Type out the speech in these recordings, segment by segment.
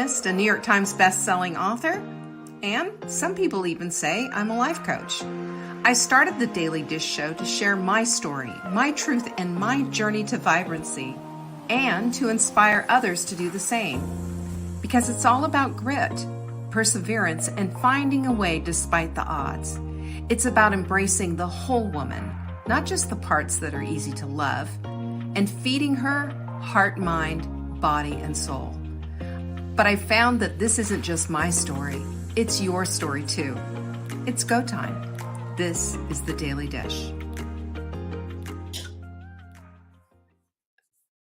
nutritionist, a New York Times best-selling author, and some people even say I'm a life coach. I started the Daily Dish Show to share my story, my truth, and my journey to vibrancy, and to inspire others to do the same. Because it's all about grit, perseverance, and finding a way despite the odds. It's about embracing the whole woman, not just the parts that are easy to love, and feeding her heart, mind, body, and soul. But I found that this isn't just my story, it's your story too. It's go time. This is the Daily Dish.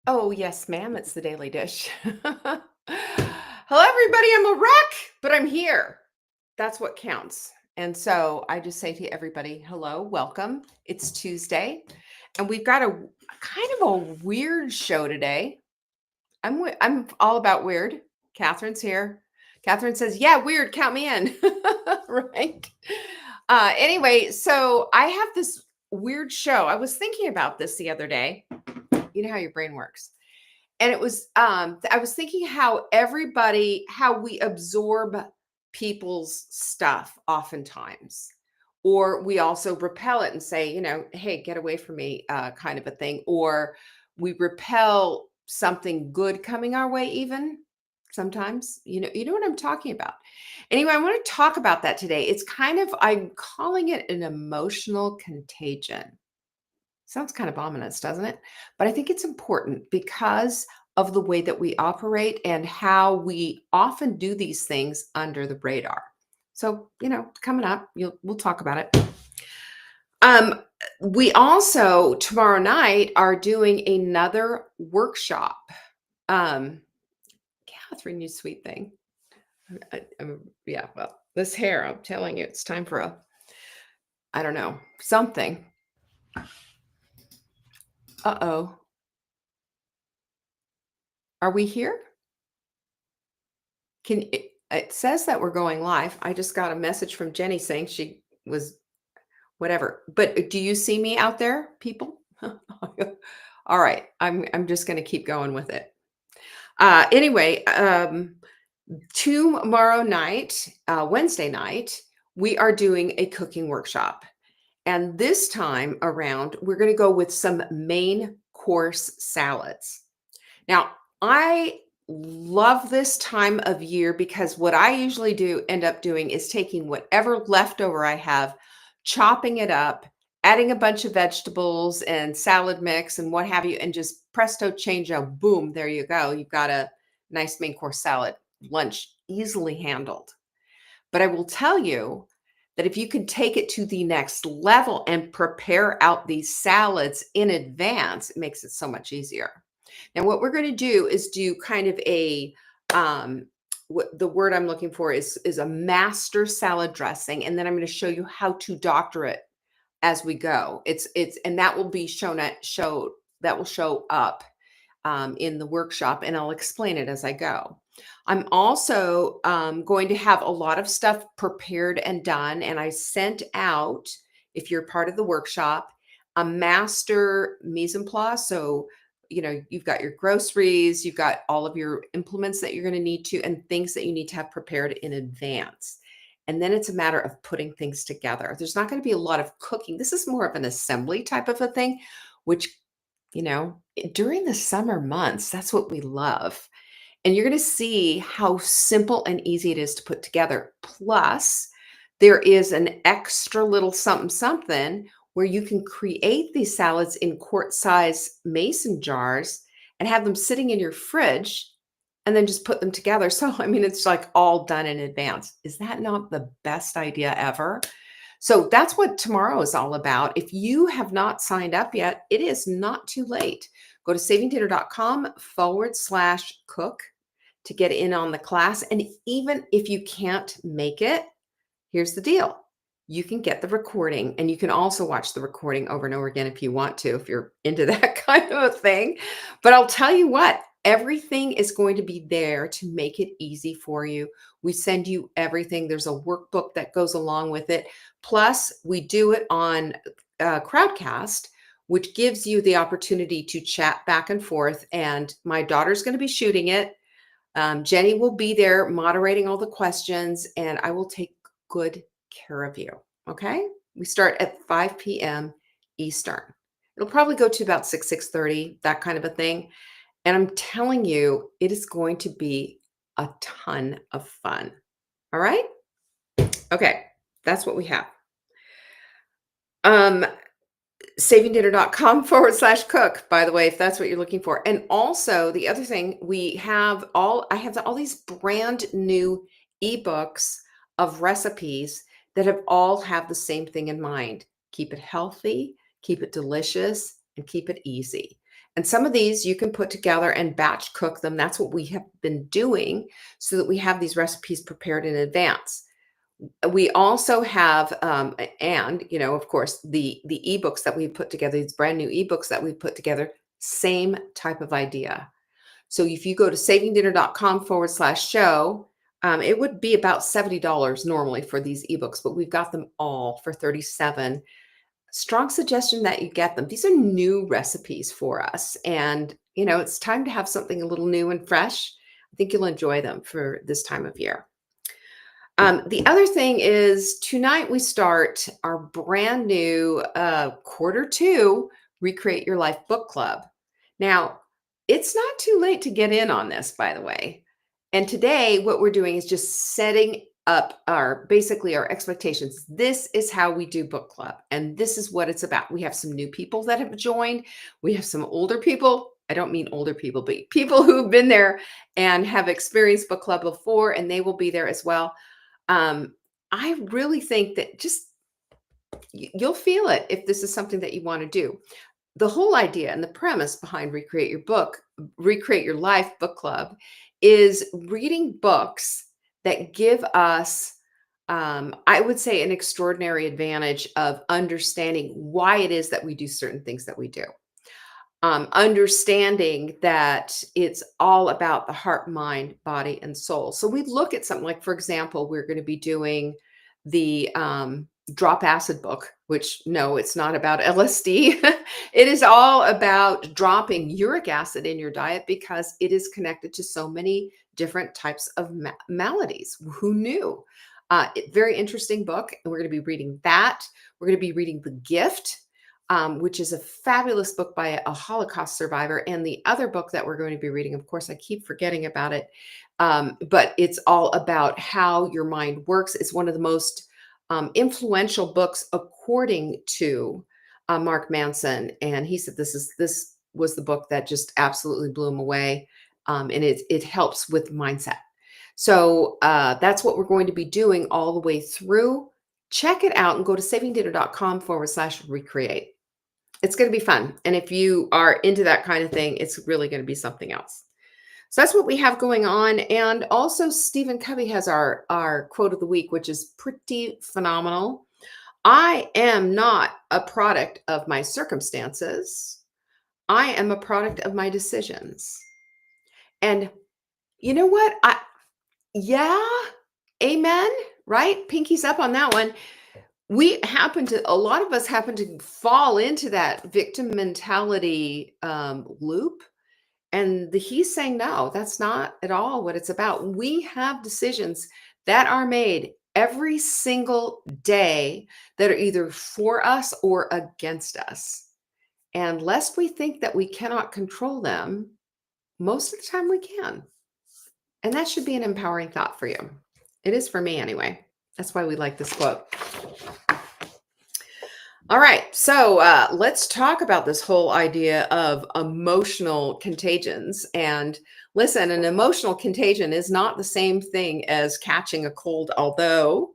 Oh, yes, ma'am, it's the Daily Dish. Hello, everybody. I'm a wreck, but I'm here. That's what counts. And so I just say to everybody, hello, welcome. It's Tuesday, and we've got a kind of a weird show today. I'm all about weird. Catherine's here. Catherine says, yeah, weird, count me in. Right? Anyway, so I have this weird show. I was thinking about this the other day. You know how your brain works. And it was, I was thinking how we absorb people's stuff oftentimes, or we also repel it and say, hey, get away from me, kind of a thing. Or we repel something good coming our way even sometimes, you know what I'm talking about. Anyway, I want to talk about that today. It's kind of, I'm calling it an emotional contagion. Sounds kind of ominous, doesn't it? But I think it's important because of the way that we operate and how we often do these things under the radar. So, coming up, we'll talk about it. We also tomorrow night are doing another workshop. Catherine, you sweet thing. Yeah, well, this hair, I'm telling you, it's time for I don't know, something. Uh-oh. Are we here? It says that we're going live. I just got a message from Jenny saying she was whatever. But do you see me out there, people? All right. I'm just going to keep going with it. Anyway, tomorrow night, Wednesday night, we are doing a cooking workshop. And this time around, we're going to go with some main course salads. Now, I love this time of year because what I usually end up doing is taking whatever leftover I have, chopping it up, adding a bunch of vegetables and salad mix and what have you, and just presto changeo, boom, there you go. You've got a nice main course salad lunch, easily handled. But I will tell you that if you can take it to the next level and prepare out these salads in advance, it makes it so much easier. Now, what we're going to do is do kind of a, what the word I'm looking for is a master salad dressing. And then I'm going to show you how to doctor it as we go. And that will be that will show up in the workshop, and I'll explain it as I go. I'm also going to have a lot of stuff prepared and done. And I sent out, if you're part of the workshop, a master mise en place. So, you've got your groceries, you've got all of your implements that you're going to need to, and things that you need to have prepared in advance. And then it's a matter of putting things together. There's not going to be a lot of cooking. This is more of an assembly type of a thing, which, during the summer months, that's what we love. And you're going to see how simple and easy it is to put together. Plus, there is an extra little something where you can create these salads in quart-size mason jars and have them sitting in your fridge and then just put them together. So, it's like all done in advance. Is that not the best idea ever? So that's what tomorrow is all about. If you have not signed up yet, it is not too late. Go to savingdinner.com/cook to get in on the class. And even if you can't make it, here's the deal. You can get the recording, and you can also watch the recording over and over again if you want to, if you're into that kind of a thing. But I'll tell you what, everything is going to be there to make it easy for you. We send you everything. There's a workbook that goes along with it. Plus, we do it on Crowdcast, which gives you the opportunity to chat back and forth. And my daughter's going to be shooting it. Jenny will be there moderating all the questions, and I will take good care of you. Okay. We start at 5 p.m. Eastern. It'll probably go to about 6:30, that kind of a thing. And I'm telling you, it is going to be a ton of fun. All right. Okay. That's what we have. Um, savingdinner.com/cook, by the way, if that's what you're looking for. And also the other thing, I have all these brand new ebooks of recipes that all have the same thing in mind. Keep it healthy, keep it delicious, and keep it easy. And some of these you can put together and batch cook them. That's what we have been doing so that we have these recipes prepared in advance. We also have, and of course, the ebooks that we put together, these brand new ebooks that we put together, same type of idea. So if you go to savingdinner.com/show, it would be about $70 normally for these ebooks, but we've got them all for 37. Strong suggestion that you get them. These are new recipes for us, and it's time to have something a little new and fresh. I think you'll enjoy them for this time of year. The other thing is tonight we start our brand new quarter 2 Recreate Your Life book club. Now, it's not too late to get in on this, by the way. And today what we're doing is just setting up basically our expectations. This is how we do book club, and this is what it's about. We have some new people that have joined. We have some older people. I don't mean older people, but people who've been there and have experienced book club before, and they will be there as well. I really think that just you'll feel it if this is something that you want to do. The whole idea and the premise behind Recreate Your Life book club is reading books that give us, I would say, an extraordinary advantage of understanding why it is that we do certain things that we do. Understanding that it's all about the heart, mind, body, and soul. So we look at something like, for example, we're going to be doing the Drop Acid book, which no, it's not about LSD. It is all about dropping uric acid in your diet because it is connected to so many different types of maladies. Who knew? Very interesting book. And we're going to be reading that. We're going to be reading The Gift, which is a fabulous book by a Holocaust survivor. And the other book that we're going to be reading, of course, I keep forgetting about it, but it's all about how your mind works. It's one of the most influential books, according to Mark Manson. And he said this was the book that just absolutely blew him away. And it helps with mindset. So that's what we're going to be doing all the way through. Check it out and go to savingdinner.com/recreate. It's going to be fun. And if you are into that kind of thing, it's really going to be something else. So that's what we have going on. And also Stephen Covey has our quote of the week, which is pretty phenomenal. I am not a product of my circumstances. I am a product of my decisions. And you know what? Yeah, amen, right? Pinkies up on that one. A lot of us happen to fall into that victim mentality loop. And he's saying, no, that's not at all what it's about. We have decisions that are made every single day that are either for us or against us. And lest we think that we cannot control them, most of the time we can. And that should be an empowering thought for you. It is for me anyway. That's why we like this quote. All right, so let's talk about this whole idea of emotional contagions. And listen, an emotional contagion is not the same thing as catching a cold, although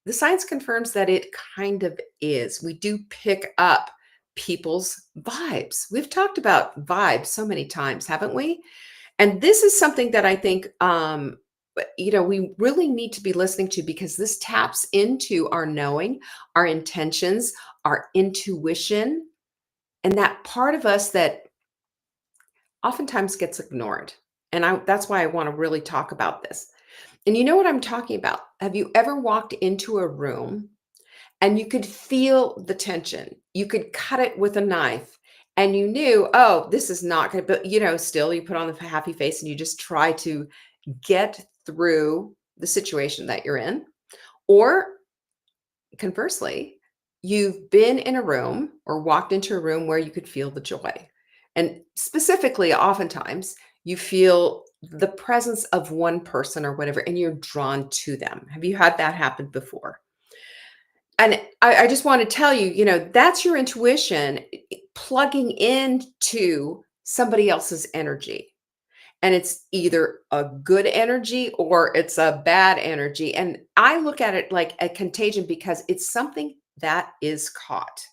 the science confirms that it kind of is. We do pick up people's vibes. We've talked about vibes so many times, haven't we? And this is something that I think we really need to be listening to, because this taps into our knowing, our intentions, our intuition, and that part of us that oftentimes gets ignored. And that's why I want to really talk about this. And you know what I'm talking about? Have you ever walked into a room and you could feel the tension? You could cut it with a knife and you knew, oh, this is not going to, but still you put on the happy face and you just try to get through the situation that you're in. Or conversely, you've been in a room or walked into a room where you could feel the joy. And specifically, oftentimes, you feel the presence of one person or whatever, and you're drawn to them. Have you had that happen before? And I just want to tell you, that's your intuition plugging into somebody else's energy. And it's either a good energy or it's a bad energy. And I look at it like a contagion because it's something that is caught.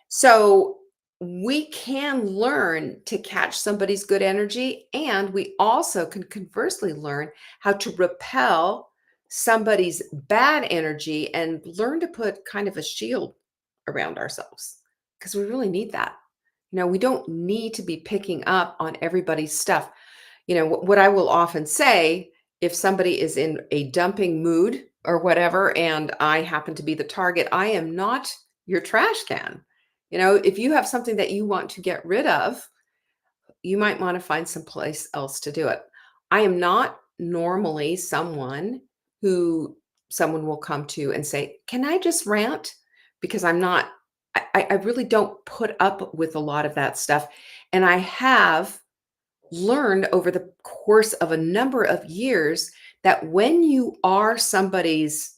So we can learn to catch somebody's good energy, and we also can conversely learn how to repel somebody's bad energy and learn to put kind of a shield around ourselves because we really need that. We don't need to be picking up on everybody's stuff. What I will often say, if somebody is in a dumping mood or whatever, and I happen to be the target, I am not your trash can. If you have something that you want to get rid of, you might want to find someplace else to do it. I am not normally who someone will come to and say, "Can I just rant?" Because I'm not, I really don't put up with a lot of that stuff. And I have learned over the course of a number of years that when you are somebody's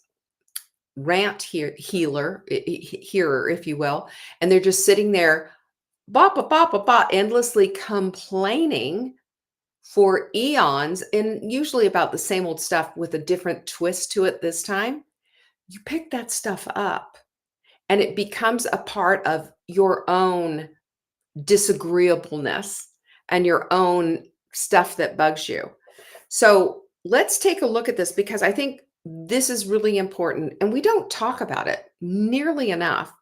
hearer, if you will, and they're just sitting there, bop, bop, bop, bop, bop, endlessly complaining for eons, and usually about the same old stuff with a different twist to it this time, you pick that stuff up and it becomes a part of your own disagreeableness and your own stuff that bugs you. So let's take a look at this because I think this is really important and we don't talk about it nearly enough,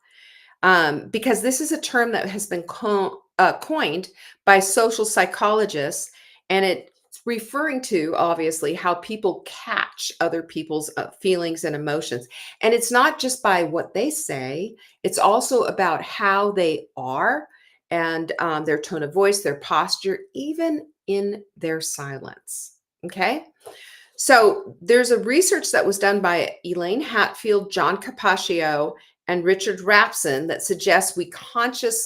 because this is a term that has been coined by social psychologists, and it's referring to obviously how people catch other people's feelings and emotions. And it's not just by what they say, it's also about how they are and their tone of voice, their posture, even in their silence. Okay. So there's a research that was done by Elaine Hatfield, John Capaccio, and Richard Rapson that suggests we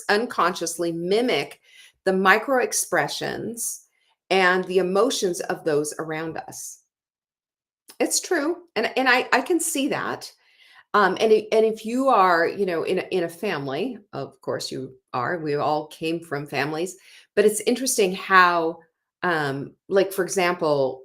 unconsciously mimic the micro expressions and the emotions of those around us. It's true. And I can see that. And if you are, in a family, of course you are, we all came from families, but it's interesting how, like, for example,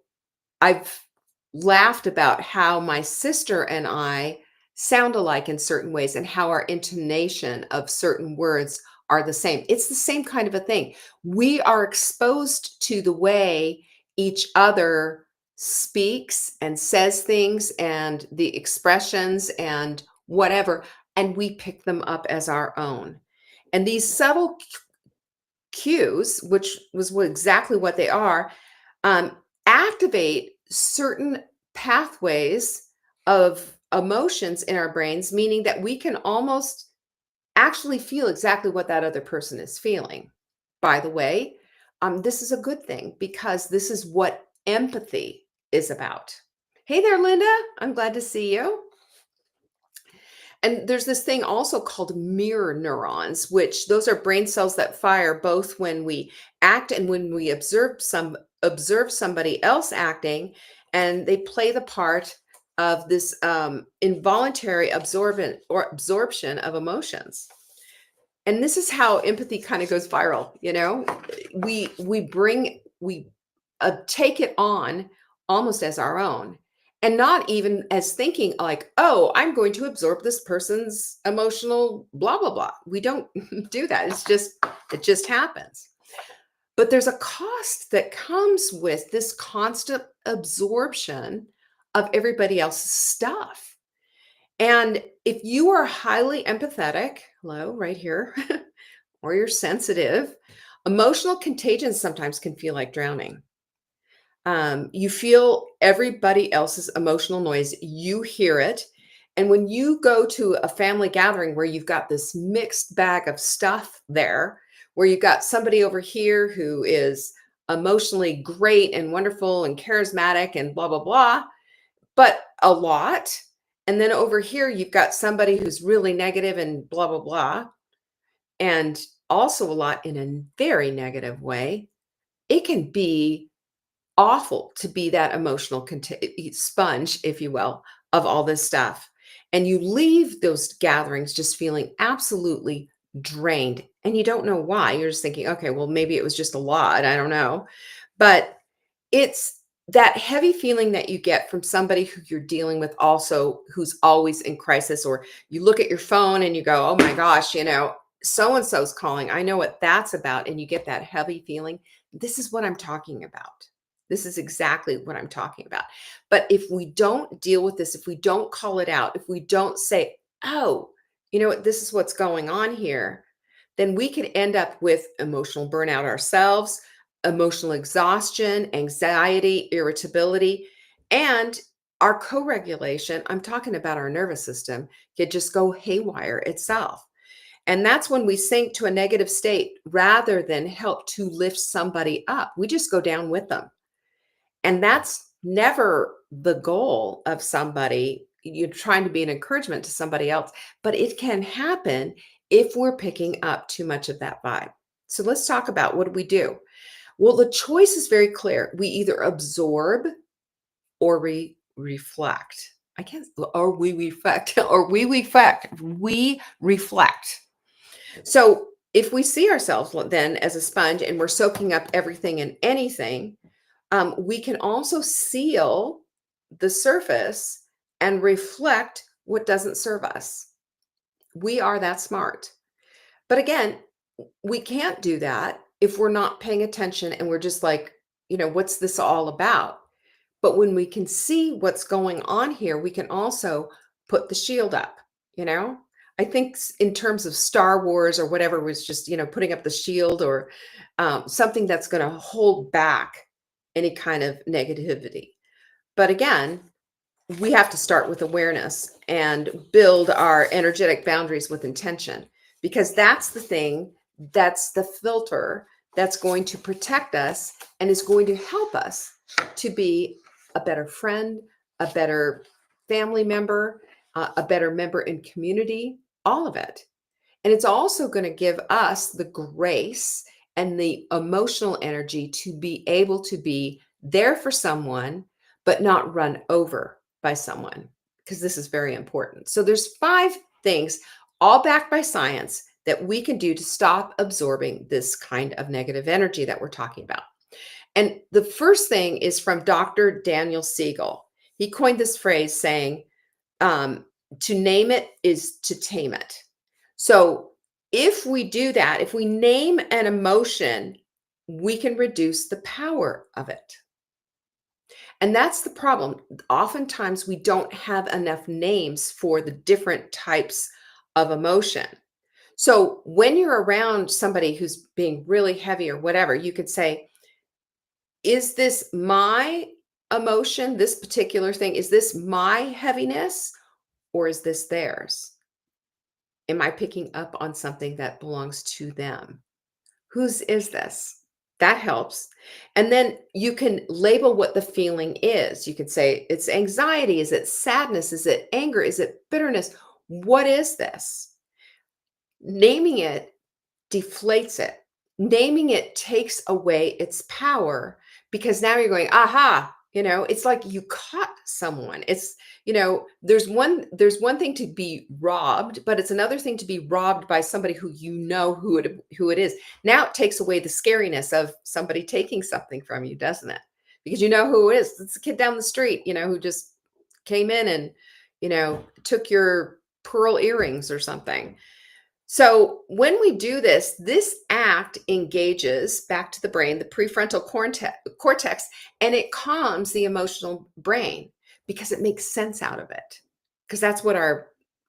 I've laughed about how my sister and I sound alike in certain ways and how our intonation of certain words are the same. It's the same kind of a thing. We are exposed to the way each other speaks and says things and the expressions and whatever, and we pick them up as our own. And these subtle cues, which was exactly what they are, activate certain pathways of emotions in our brains, meaning that we can almost actually feel exactly what that other person is feeling. By the way, this is a good thing because this is what empathy is about. Hey there, Linda. I'm glad to see you. And there's this thing also called mirror neurons, which those are brain cells that fire both when we act and when we observe somebody else acting, and they play the part of this involuntary absorption of emotions. And this is how empathy kind of goes viral. We take it on almost as our own, and not even as thinking like, oh, I'm going to absorb this person's emotional blah blah blah. We don't do that. It just happens. But there's a cost that comes with this constant absorption of everybody else's stuff. And if you are highly empathetic, hello, right here, or you're sensitive, emotional contagion sometimes can feel like drowning. You feel everybody else's emotional noise, you hear it. And when you go to a family gathering where you've got this mixed bag of stuff there, where you've got somebody over here who is emotionally great and wonderful and charismatic and blah, blah, blah, but a lot. And then over here, you've got somebody who's really negative and blah, blah, blah, and also a lot in a very negative way. It can be awful to be that emotional sponge, if you will, of all this stuff. And you leave those gatherings just feeling absolutely drained and you don't know why. You're just thinking, okay, well, maybe it was just a lot. I don't know. But it's that heavy feeling that you get from somebody who you're dealing with also who's always in crisis, or you look at your phone and you go, oh my gosh, so and so's calling. I know what that's about. And you get that heavy feeling. This is what I'm talking about. This is exactly what I'm talking about. But if we don't deal with this, if we don't call it out, if we don't say, oh, you know what, this is what's going on here, then we could end up with emotional burnout ourselves, emotional exhaustion, anxiety, irritability, and our co regulation. I'm talking about our nervous system, could just go haywire itself. And that's when we sink to a negative state rather than help to lift somebody up. We just go down with them. And that's never the goal of somebody. You're trying to be an encouragement to somebody else, but it can happen if we're picking up too much of that vibe. So let's talk about what do we do? Well, the choice is very clear. We either absorb or we reflect. I can't, or we reflect, or we reflect. We reflect. So if we see ourselves then as a sponge and we're soaking up everything and anything, we can also seal the surface and reflect what doesn't serve us. We are that smart. But again, we can't do that if we're not paying attention and we're just like, what's this all about? But when we can see what's going on here, we can also put the shield up, you know? I think in terms of Star Wars or whatever was just, putting up the shield or something that's going to hold back any kind of negativity. But again, we have to start with awareness and build our energetic boundaries with intention, because that's the thing, that's the filter that's going to protect us and is going to help us to be a better friend, a better family member, a better member in community, all of it. And it's also going to give us the grace and the emotional energy to be able to be there for someone, but not run over by someone, because this is very important. So there's 5 things, all backed by science, that we can do to stop absorbing this kind of negative energy that we're talking about. And the first thing is from Dr. Daniel Siegel. He coined this phrase saying, to name it is to tame it. So if we do that, if we name an emotion, we can reduce the power of it. And that's the problem. Oftentimes, we don't have enough names for the different types of emotion. So when you're around somebody who's being really heavy or whatever, you could say, is this my emotion, this particular thing? Is this my heaviness or is this theirs? Am I picking up on something that belongs to them? Whose is this? That helps. And then you can label what the feeling is. You could say it's anxiety. Is it sadness? Is it anger? Is it bitterness? What is this? Naming it deflates it. Naming it takes away its power, because now you're going, aha, it's like you caught someone. It's, there's one thing to be robbed, but it's another thing to be robbed by somebody who who it is. Now it takes away the scariness of somebody taking something from you, doesn't it? Because you know who it is. It's the kid down the street, who just came in and, took your pearl earrings or something. So when we do this, this act engages back to the brain, the prefrontal cortex, and it calms the emotional brain because it makes sense out of it. Because that's what our,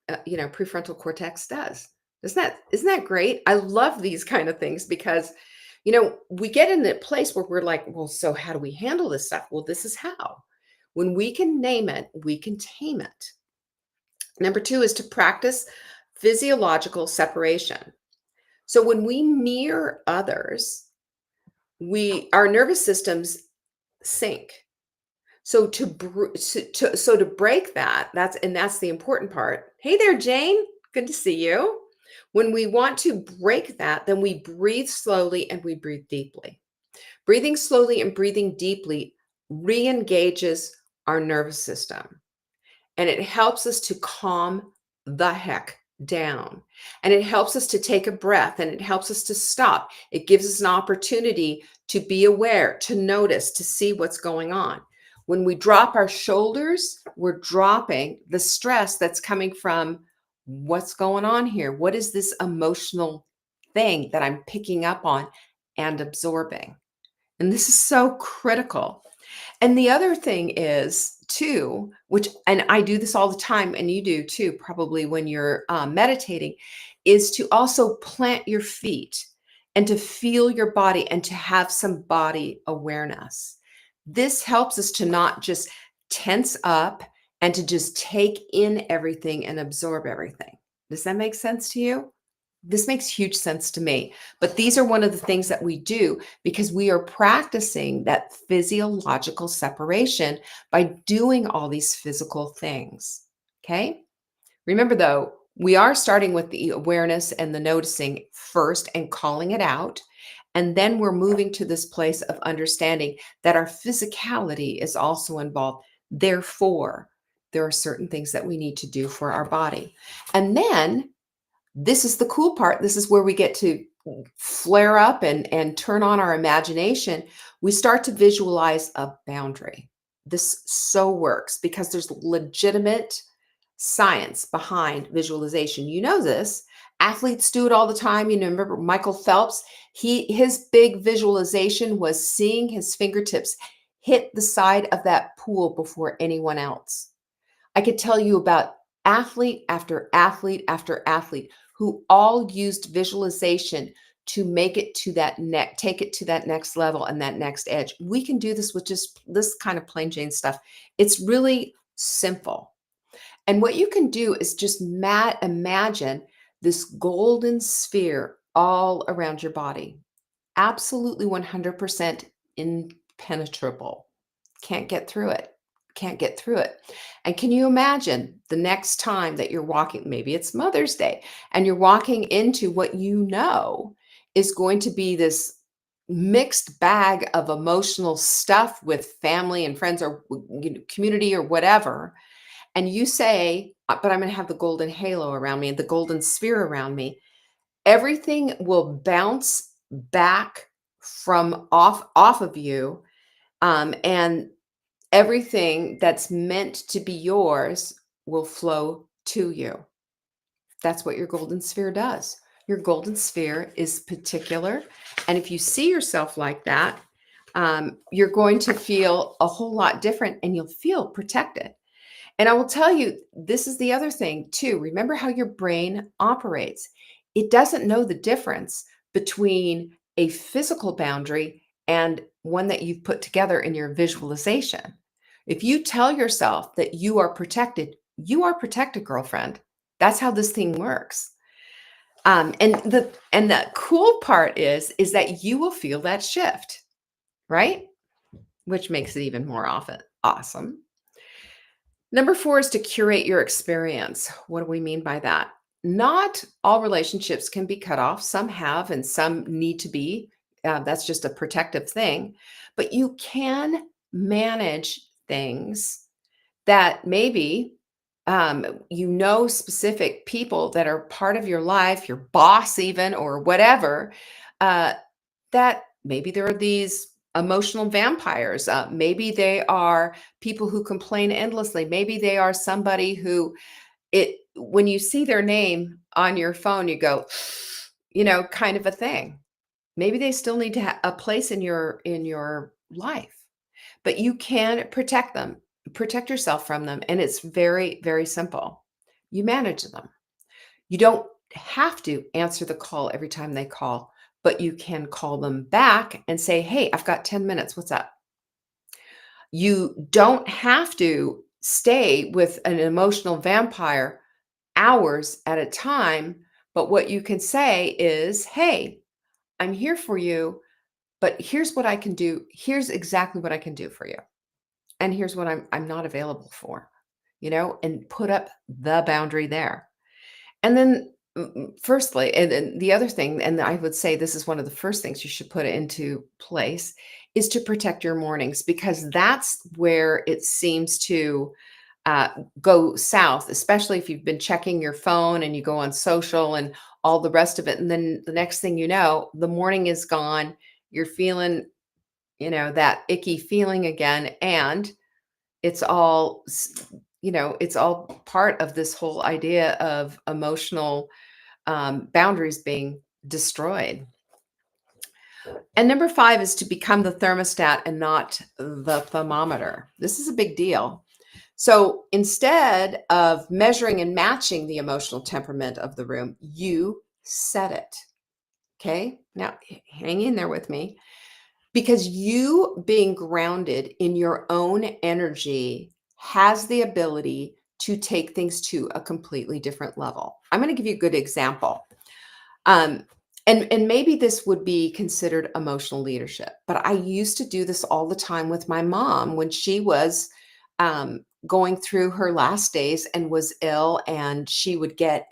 prefrontal cortex does. Isn't that great? I love these kind of things because, we get in a place where we're like, well, so how do we handle this stuff? Well, this is how. When we can name it, we can tame it. Number 2 is to practice physiological separation. So when we mirror others, our nervous systems sync. So to break that, that's the important part. Hey there, Jane. Good to see you. When we want to break that, then we breathe slowly and we breathe deeply. Breathing slowly and breathing deeply re-engages our nervous system, and it helps us to calm the heck down. And it helps us to take a breath, and it helps us to stop. It gives us an opportunity to be aware, to notice, to see what's going on. When we drop our shoulders, we're dropping the stress that's coming from what's going on here. What is this emotional thing that I'm picking up on and absorbing? And this is so critical. And the other thing is too, which, and I do this all the time, and you do too, probably when you're meditating, is to also plant your feet and to feel your body and to have some body awareness. This helps us to not just tense up and to just take in everything and absorb everything. Does that make sense to you? This makes huge sense to me. But these are one of the things that we do because we are practicing that physiological separation by doing all these physical things. Okay. Remember, though, we are starting with the awareness and the noticing first and calling it out. And then we're moving to this place of understanding that our physicality is also involved. Therefore, there are certain things that we need to do for our body. And then this is the cool part. This is where we get to flare up and turn on our imagination. We start to visualize a boundary. This so works because there's legitimate science behind visualization. You know this. Athletes do it all the time. You know, remember Michael Phelps? His big visualization was seeing his fingertips hit the side of that pool before anyone else. I could tell you about athlete after athlete after athlete who all used visualization to make it to that take it to that next level and that next edge. We can do this with just this kind of plain Jane stuff. It's really simple. And what you can do is just imagine this golden sphere all around your body. Absolutely 100% impenetrable. Can't get through it. Can't get through it. And can you imagine the next time that you're walking, maybe it's Mother's Day, and you're walking into what you know is going to be this mixed bag of emotional stuff with family and friends or community or whatever. And you say, but I'm going to have the golden halo around me and the golden sphere around me. Everything will bounce back from off of you. And everything that's meant to be yours will flow to you. That's what your golden sphere does. Your golden sphere is particular. And if you see yourself like that, you're going to feel a whole lot different and you'll feel protected. And I will tell you, this is the other thing too. Remember how your brain operates. It doesn't know the difference between a physical boundary and one that you've put together in your visualization. If you tell yourself that you are protected, girlfriend. That's how this thing works. And the cool part is that you will feel that shift, right? Which makes it even more often awesome. Number 4 is to curate your experience. What do we mean by that? Not all relationships can be cut off. Some have, and some need to be. That's just a protective thing. But you can manage things that maybe specific people that are part of your life, your boss even, or whatever, uh, that maybe there are these emotional vampires. Maybe they are people who complain endlessly. Maybe they are somebody who when you see their name on your phone, you go, kind of a thing. Maybe they still need to have a place in your life, but you can protect them, protect yourself from them. And it's very, very simple. You manage them. You don't have to answer the call every time they call, but you can call them back and say, hey, I've got 10 minutes. What's up? You don't have to stay with an emotional vampire hours at a time, But what you can say is, hey, I'm here for you, but here's what I can do. Here's exactly what I can do for you. And here's what I'm not available for, and put up the boundary there. And then, firstly, and then the other thing, and I would say this is one of the first things you should put into place, is to protect your mornings, because that's where it seems to uh, go south, especially if you've been checking your phone and you go on social and all the rest of it. And then the next thing you know, the morning is gone. You're feeling, that icky feeling again. And it's all, it's all part of this whole idea of emotional boundaries being destroyed. And number 5 is to become the thermostat and not the thermometer. This is a big deal. So instead of measuring and matching the emotional temperament of the room, you set it. Okay. Now, hang in there with me, because you being grounded in your own energy has the ability to take things to a completely different level. I'm going to give you a good example. Um, and maybe this would be considered emotional leadership, but I used to do this all the time with my mom when she was going through her last days and was ill, and she would get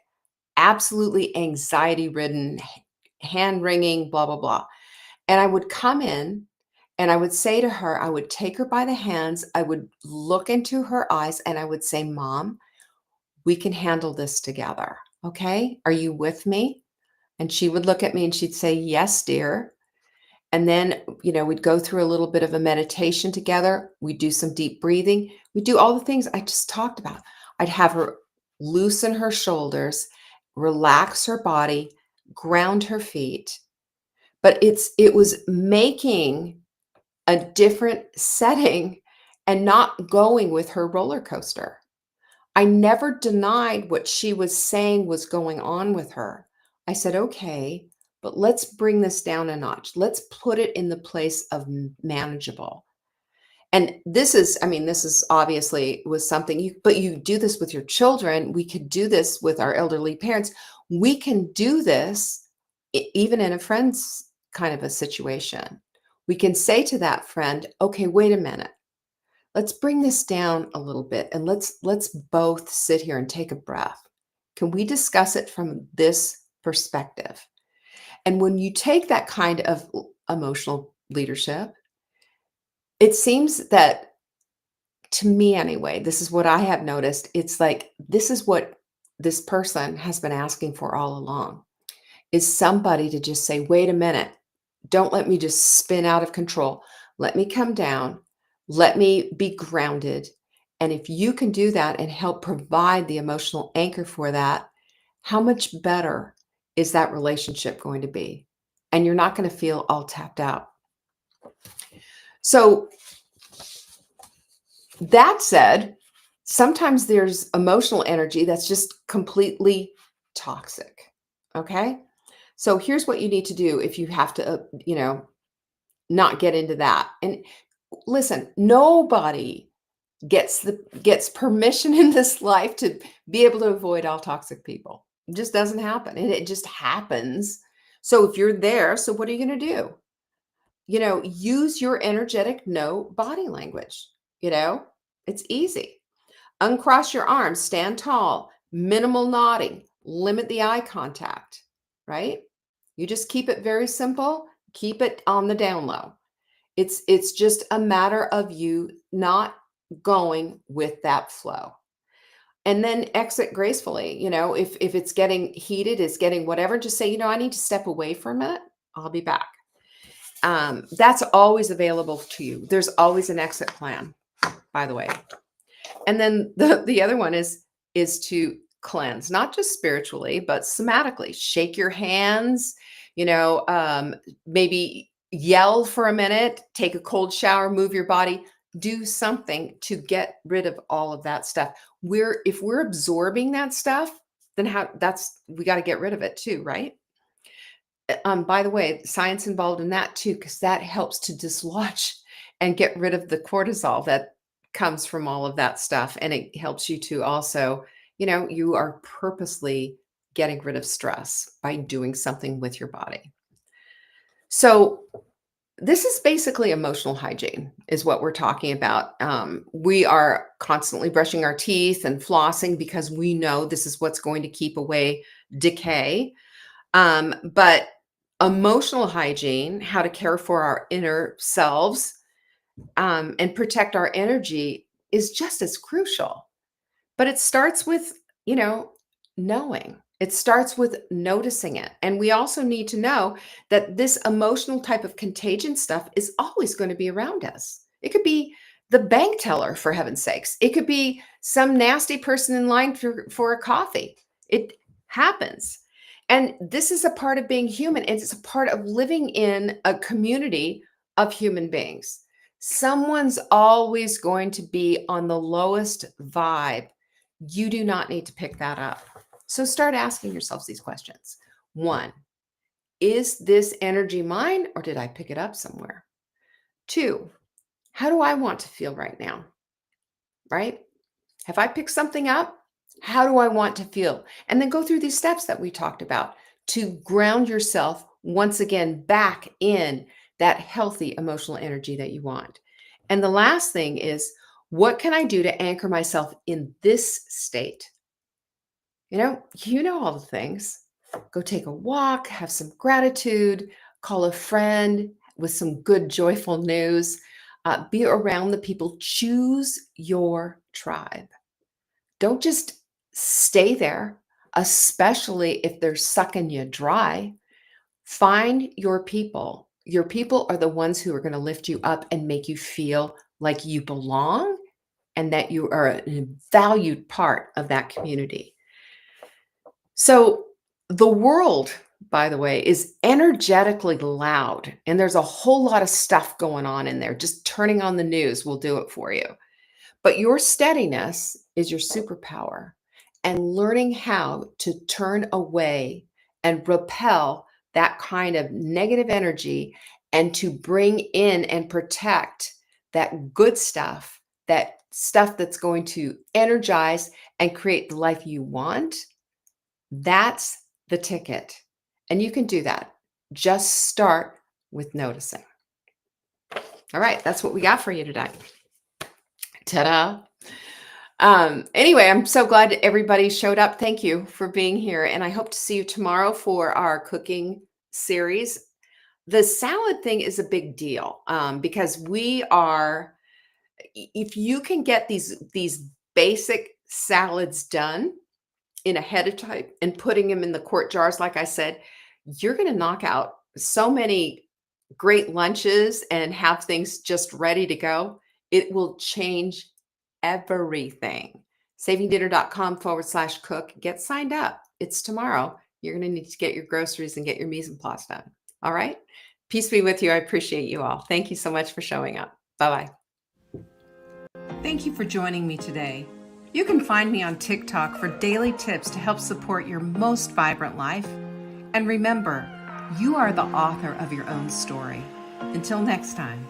absolutely anxiety ridden, hand wringing, blah, blah, blah. And I would come in and I would say to her, I would take her by the hands, I would look into her eyes, and I would say, Mom, we can handle this together. Okay. Are you with me? And she would look at me and she'd say, Yes, dear. And then, we'd go through a little bit of a meditation together. We'd do some deep breathing. We'd do all the things I just talked about. I'd have her loosen her shoulders, relax her body, ground her feet. But it was making a different setting and not going with her roller coaster. I never denied what she was saying was going on with her. I said, okay, but let's bring this down a notch. Let's put it in the place of manageable. And this is obviously was something but you do this with your children. We could do this with our elderly parents. We can do this even in a friend's kind of a situation. We can say to that friend, okay, wait a minute. Let's bring this down a little bit, and let's both sit here and take a breath. Can we discuss it from this perspective? And when you take that kind of emotional leadership, it seems that, to me anyway, this is what I have noticed. It's like this is what this person has been asking for all along, is somebody to just say, wait a minute, don't let me just spin out of control. Let me come down. Let me be grounded. And if you can do that and help provide the emotional anchor for that, how much better is that relationship going to be? And you're not going to feel all tapped out. So, that said, sometimes there's emotional energy that's just completely toxic. Okay. So here's what you need to do if you have to, not get into that. And listen, nobody gets permission in this life to be able to avoid all toxic people. It just doesn't happen. And it just happens. So if you're there, so what are you going to do? Use your energetic no body language. It's easy. Uncross your arms, stand tall, minimal nodding, limit the eye contact, right? You just keep it very simple, keep it on the down low. It's just a matter of you not going with that flow. And then exit gracefully. If it's getting heated, it's getting whatever, just say, I need to step away for a minute. I'll be back. That's always available to you. There's always an exit plan, by the way. And then the other one is to cleanse, not just spiritually, but somatically. Shake your hands, maybe yell for a minute, take a cold shower, move your body, do something to get rid of all of that stuff. If we're absorbing that stuff, then we got to get rid of it too, right? By the way, science involved in that too, because that helps to dislodge and get rid of the cortisol that comes from all of that stuff. And it helps you to also, you are purposely getting rid of stress by doing something with your body. So, this is basically emotional hygiene, is what we're talking about. We are constantly brushing our teeth and flossing because we know this is what's going to keep away decay. But emotional hygiene, how to care for our inner selves and protect our energy, is just as crucial. But it starts with, you know, knowing. It starts with noticing it. And we also need to know that this emotional type of contagion stuff is always going to be around us. It could be the bank teller, for heaven's sakes. It could be some nasty person in line for a coffee. It happens. And this is a part of being human. It's a part of living in a community of human beings. Someone's always going to be on the lowest vibe. You do not need to pick that up. So start asking yourselves these questions. One, is this energy mine or did I pick it up somewhere? Two, how do I want to feel right now? Right? Have I picked something up? How do I want to feel? And then go through these steps that we talked about to ground yourself once again back in that healthy emotional energy that you want. And the last thing is, what can I do to anchor myself in this state? You know all the things. Go take a walk, have some gratitude, call a friend with some good, joyful news. Be around the people. Choose your tribe. Don't just stay there, especially if they're sucking you dry. Find your people. Your people are the ones who are going to lift you up and make you feel like you belong and that you are a valued part of that community. So, the world, by the way, is energetically loud, and there's a whole lot of stuff going on in there. Just turning on the news will do it for you. But your steadiness is your superpower, and learning how to turn away and repel that kind of negative energy and to bring in and protect that good stuff, that stuff that's going to energize and create the life you want. That's the ticket. And you can do that. Just start with noticing. All right, that's what we got for you today. Ta-da. Anyway, I'm so glad everybody showed up. Thank you for being here. And I hope to see you tomorrow for our cooking series. The salad thing is a big deal because if you can get these basic salads done in ahead of time and putting them in the quart jars, like I said, you're going to knock out so many great lunches and have things just ready to go. It will change everything. Savingdinner.com/cook. Get signed up. It's tomorrow. You're going to need to get your groceries and get your mise en place done. All right. Peace be with you. I appreciate you all. Thank you so much for showing up. Bye-bye. Thank you for joining me today. You can find me on TikTok for daily tips to help support your most vibrant life. And remember, you are the author of your own story. Until next time.